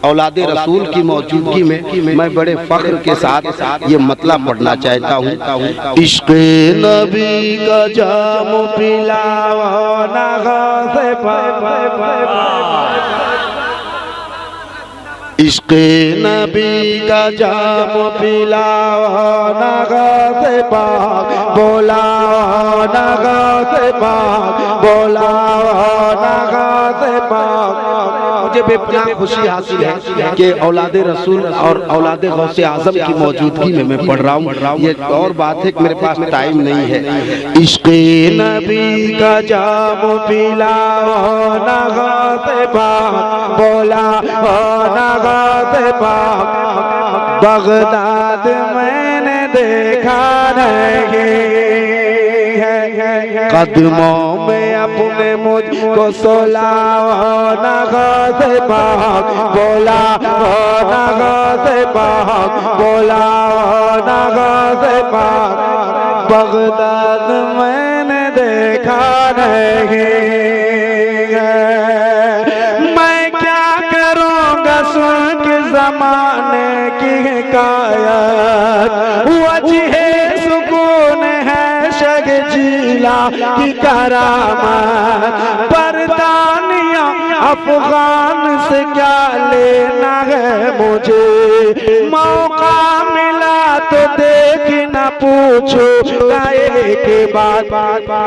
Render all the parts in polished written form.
औलादे रसूल की मौजूदगी में मैं बड़े फख्र के साथ ये मतलब पढ़ना चाहता हूँ। इश्क़ नबी का जाम पिलाओ ना गौसे पाक, इश्क़ नबी का जाम पिलाओ ना गौसे पाक, बोलाओ ना गौसे पाक, बोलाओ ना गौसे पाक। मुझे बेपनाह खुशी हासिल है कि औलादे रसूल और औलादे गौसे आज़म की मौजूदगी में मैं पढ़ रहा हूँ। ये और बात है कि मेरे पास टाइम नहीं है। इश्क़ नबी का जाम पिलाओ ना गौसे पाक, बोलाओ ना गौसे पाक। बगदाद मैंने देखा नहीं है, कदमों में अपने मुझको सुलाओ ना गौसे पाक, बोलाओ ना गौसे पाक, बोलाओ ना गौसे पाक। बगदाद मैंने देखा नहीं है, मैं क्या करूँगा सुन के ज़माने की हिकायत। वजह सुकून है शग जिला की करामत, बरतानिया अफगान से क्या लेना है मुझे। मौका मिला तो देख न पूछो गए के बाद,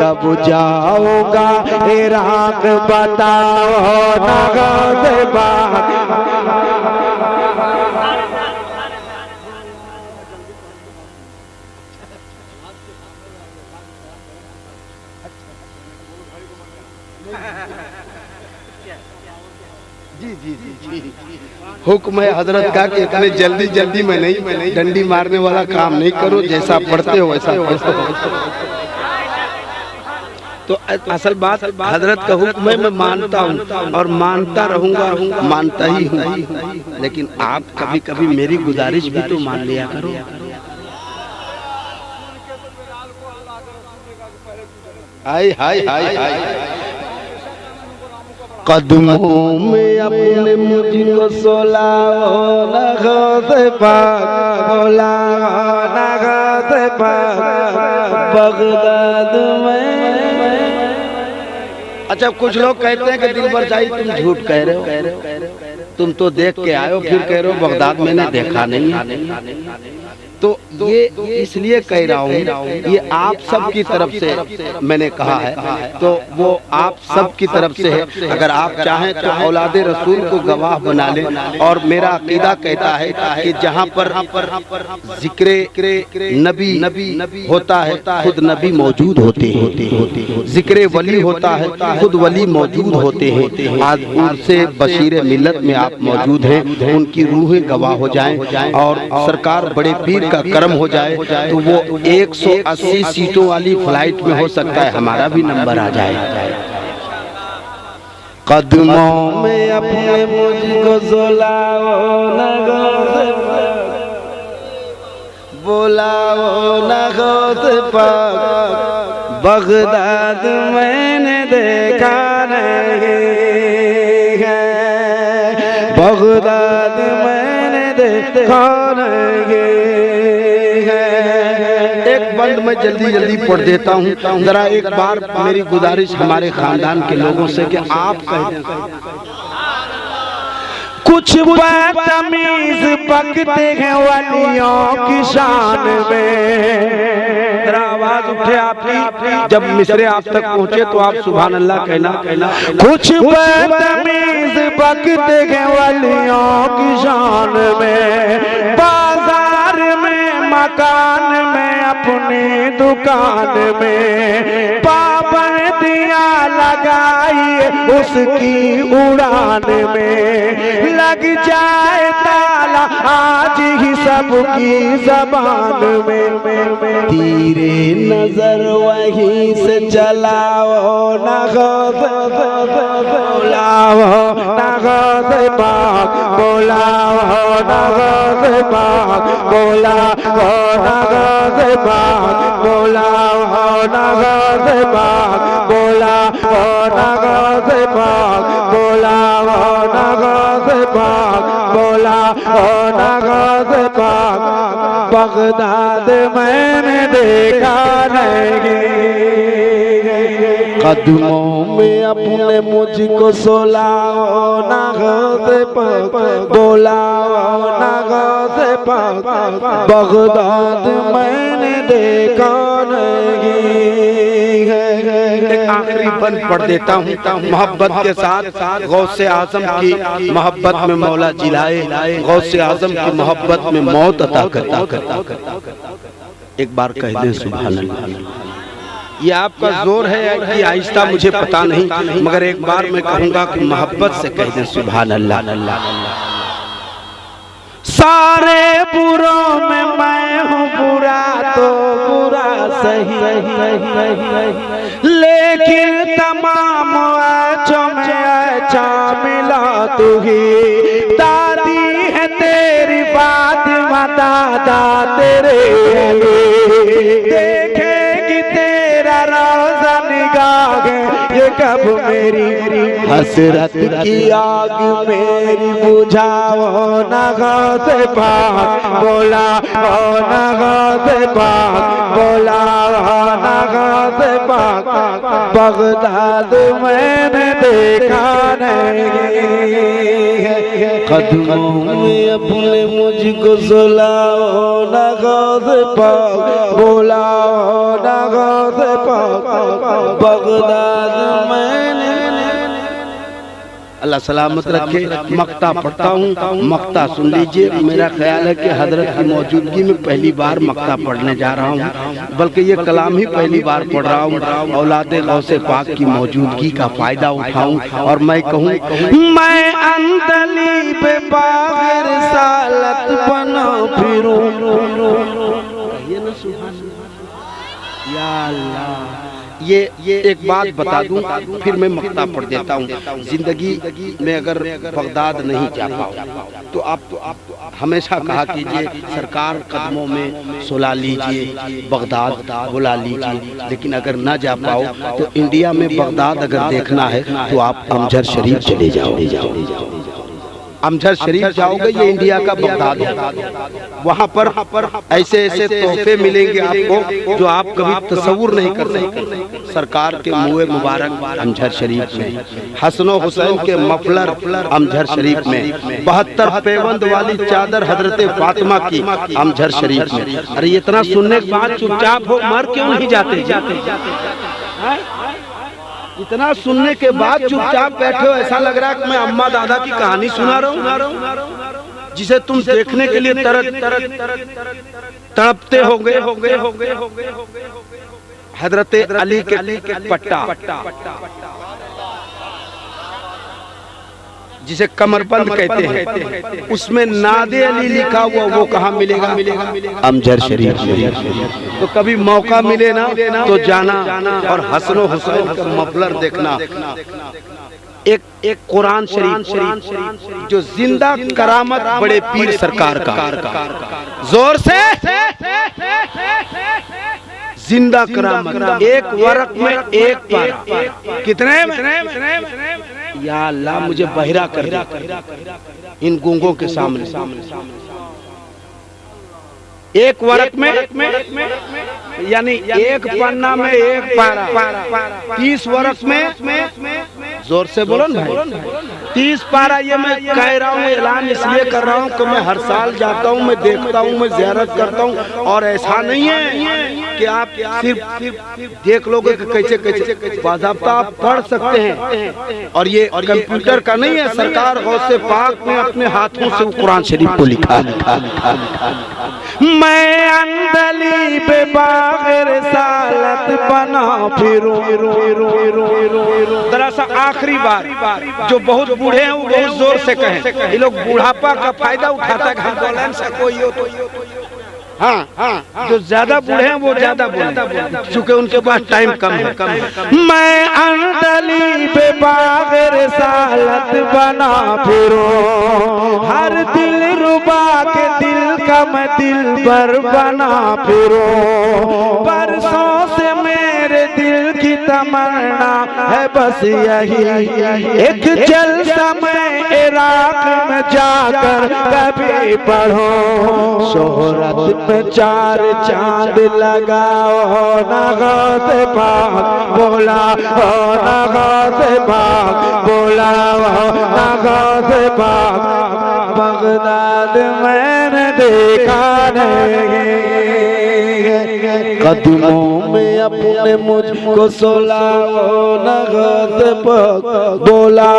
कब जाऊंगा इराक बताओ ना गौसे पाक। जी जी जी जी, हुक्म है हजरत का कि इतने जल्दी जल्दी में नहीं डंडी मारने वाला काम नहीं करो, जैसा पढ़ते हो वैसा पढ़ो। तो असल बात हजरत का हुक्म है, मैं मानता हूँ और मानता रहूँगा, मानता ही हूँ। लेकिन आप कभी कभी मेरी गुजारिश भी तो मान लिया करो। हाय हाय हाय हाय, कदमों में अपने मुझको सुलाओ ना गौसे पाक, बोलाओ ना गौसे पाक। बगदाद में अच्छा, कुछ लोग कहते हैं कि दिल भर चाहिए, तुम झूठ कह रहे हो, तुम तो देख के आए हो फिर कह रहे हो बगदाद मैंने देखा नहीं है। तो ये इसलिए कह रहा हूँ, ये आप सब की तरफ से मैंने कहा है, तो वो आप सब की तरफ से है। अगर आप चाहें तो औलादे रसूल को गवाह बना लें। और मेरा अकीदा कहता है कि जहाँ पर जिक्र नबी होता है खुद नबी मौजूद होते हैं, जिक्र वली होता है खुद वली मौजूद होते हैं। आज उनसे बशीर मिल्लत में आप मौजूद हैं, उनकी रूहें गवाह हो जाएं और सरकार बड़े पीर का कर्म हो जाए तो वो 180 सीटों वाली फ्लाइट में हो सकता है हमारा भी नंबर आ जाए। कदमों में अपने मुझको सुलाओ ना गौसे पाक, बोलाओ ना गौसे पाक। बगदाद मैंने देखा नहीं है, बगदाद मैंने देखा नहीं है। एक बंद मैं जल्दी जल्दी पढ़ देता हूँ, जरा एक बार मेरी गुजारिश हमारे खानदान के लोगों से कि आप कह दें। कुछ बदतमीज बकते हैं वलियों की शान में। जरा आवाज उठे आपकी, जब मिसरे आप तक पहुँचे तो आप सुभान अल्लाह कहना। कुछ बदतमीज बकते हैं वलियों की शान में, बाजार में मकान में अपनी दुकान में, पाबंदियां लगाई उसकी उड़ान में, लग जाए ताला आज ही सबकी जबान में। तीरे नजर वहीं से चलाओ ना गौसे, बोलाओ ना गौसे पाक, बोलाओ ना गौसे गौज़े पाक बोला होना गौज़े पाक बोला होना गौज़े पाक बोला होना गौज़े पाक बोला होना गौज़े पाक बोला होना गौज़े पाक बगदाद मैंने देखा नहीं कदमों में अपने मुझको सुलाओ ना गौज़े पाक बुलाओ ना गौज़े पाक बगदाद मैंने देखा नहीं है। आखिरी बंद पढ़ देता हूँ मोहब्बत के साथ गौसे आजम की मोहब्बत में मौला जिलाए गौसे आजम की मोहब्बत में मौत अता करता एक बार कह दे सुभान अल्लाह। ये आपका जोर है कि आहिस्ता मुझे पता नहीं, मगर एक बार मैं कहूँगा कि मोहब्बत से कह दें सुभान अल्लाह। सारे बुरों में मैं हूँ बुरा तो बुरा सही लेकिन तमाम अच्छों में अच्छा मिला तू ही। दादी है तेरी फातिमा दादा तेरे देखेगी तेरा रोज़ा निगाह ये कब मेरी हसरत की आग मेरी बुझाओ ना गौज़े पाक बोला हो ना गौज़े पाक बोला हो ना गौज़े पाक बगदाद मैंने देखा नहीं कदमों में अपने मुझको सुलाओ ना गौज़े पाक बोला हो ना गौज़े पाक बगदाद मैंने। अल्लाह सलामत रखे। मक्ता पढ़ता हूँ, मक्ता सुन लीजिए। मेरा ख्याल है कि हजरत की मौजूदगी में पहली बार मक्ता पढ़ने जा रहा हूँ, बल्कि ये कलाम ही पहली बार पढ़ रहा हूँ। औलादे गौसे पाक की मौजूदगी का फायदा उठाऊं और मैं कहूँ मैं अंदली पे बाग़ रिसालत बना फिरूं या अल्लाह। ये एक बात बता दूं फिर मैं मक्ता पढ़ देता हूँ। जिंदगी में अगर बगदाद नहीं जा पाओ तो आप हमेशा कहा कीजिए सरकार कदमों में सुला लीजिए बगदाद बुला लीजिए। लेकिन अगर ना जा पाओ तो इंडिया में बगदाद अगर देखना है तो आप अमजर शरीफ चले जाओ। अमजर शरीफ जाओगे ये इंडिया का बगदाद है। वहाँ पर ऐसे ऐसे तोहफे मिलेंगे आपको जो आप कभी तस्वुर नहीं कर सकते। सरकार के मुँह मुबारक अमजर शरीफ में, हसन हुसैन के मफलर अमजर शरीफ में, 72 पेवंद वाली चादर हजरत फातिमा की अमजर शरीफ में। अरे इतना सुनने के बाद चुपचाप हो मर क्यों नहीं जाते? इतना सुनने के बाद चुपचाप बैठे हो, ऐसा लग रहा है कि मैं अम्मा दादा की कहानी सुना रहा हूँ जिसे तुम देखने के लिए तड़पते होंगे। हजरत अली के पट्टा जिसे कमरबंद कहते हैं, उसमें नादे अली लिखा हुआ वो कहाँ मिलेगा? अमजर शरीफ में। तो कभी मौका मिले ना तो जाना और हसन हुसैन का मफलर देखना। एक कुरान शरीफ जो जिंदा करामत बड़े पीर सरकार का, जोर से जिंदा करामत, एक वरक में एक पारा। कितने या अल्लाह मुझे बहिरा कर दे इन गूंगों के सामने। एक वरक में यानी एक पन्ना में एक पारा, 30 वरक में जोर से बोलो ना भाई 30 पारा। ये मैं कह रहा हूँ, ऐलान इसलिए कर रहा हूँ कि मैं हर साल जाता हूँ, मैं देखता हूँ, मैं ज़ियारत करता हूँ। और ऐसा नहीं है कि आप सिर्फ देख लोगे कि कैसे कैसे, बाज़ाब्ता आप पढ़ सकते हैं। और ये कंप्यूटर का नहीं है, सरकार गौसे पाक ने अपने हाथों से कुरान शरीफ को लिखा। मैं अंदली पे बाग़ रिसालत बना फिरूं। दरअसल आखिरी बार जो बहुत बूढ़े हैं वो बहुत जोर से कहें। ये लोग बुढ़ापा का फायदा उठाता है। कोई हो तो हाँ, जो ज्यादा बूढ़े हैं वो ज्यादा बोले क्योंकि उनके पास टाइम कम है। मैं अंदली पे बाग़ रिसालत बना फिरूं, हर दिल रुबा के दिल दिल पर बना फिरो। बरसों से मेरे दिल की तमन्ना है बस यही, एक जल समय इराक में जाकर कभी पढ़ो। शोहरत में चार चांद लगाओ ना गौसे पाक बोला, ना गौसे पाक बोला, ना गौसे पाक। बगदाद मैंने देखा नहीं, कदमों में अपने मुझको सुलाओ ना गौसे पाक बोला,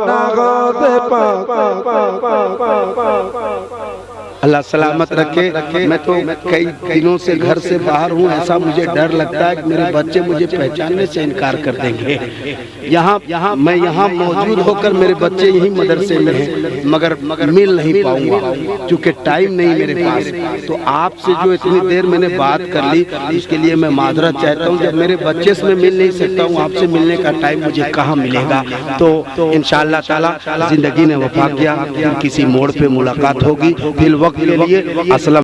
ना गौसे पाक। अल्लाह सलामत रखे। मैं तो कई दिनों से घर से बाहर हूँ, ऐसा मुझे डर लगता है कि मेरे बच्चे मुझे पहचानने से इनकार कर देंगे। मैं यहाँ मौजूद होकर मेरे बच्चे यही मदरसे में हैं, मगर मिल नहीं पाऊंगा क्योंकि टाइम नहीं मेरे पास। तो आपसे जो इतनी देर मैंने बात कर ली इसके लिए मैं माजरत चाहता हूँ। जब मेरे बच्चे से मैं मिल नहीं सकता हूँ, आपसे मिलने का टाइम मुझे कहाँ मिलेगा। तो इंशाअल्लाह ताला जिंदगी ने वफा किया, फिर किसी मोड़ पे मुलाकात होगी। फिर वक्त के लिए अस्सलाम।